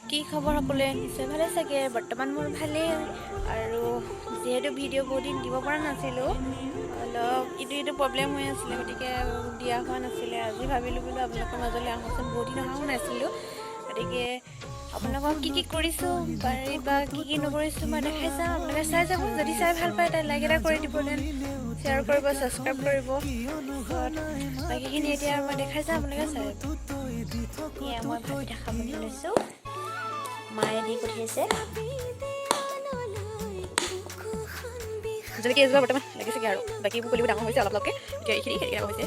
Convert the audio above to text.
কি খবৰ সকলোৱে নিশ্চয় ভালে চাগে বৰ্তমান মোৰ ভালেই আৰু যিহেতু ভিডিঅ' বহুত দিন দিব পৰা নাছিলোঁ অলপ ইটো প্ৰব্লেম হৈ আছিলে গতিকে দিয়া হোৱা নাছিলে আজি ভাবিলোঁ বোলো আপোনালোকৰ মাজলৈ আহোঁচোন বহুত দিন অহাও নাছিলোঁ গতিকে আপোনালোকক কি কৰিছোঁ বাৰীত বা কি নকৰিছোঁ মই দেখাই চাওঁ আপোনালোকে চাই যাব যদি চাই ভাল পায় তাই লাইক এটা কৰি দিব দেন শ্বেয়াৰ কৰিব ছাবস্ক্ৰাইব কৰিব বাকীখিনি এতিয়া মই দেখাই চাওঁ আপোনালোকে চাই এয়া মই ভাতকেইটা খাবলৈ লৈছোঁ মায়ে দি পঠিয়াইছে যেনেকৈ এজোপা বৰ্তমান লাগিছেগৈ আৰু বাকীবোৰ কলিবোৰ ডাঙৰ হৈছে অলপ অলপকৈ এতিয়া এইখিনি ডাঙৰ হৈছে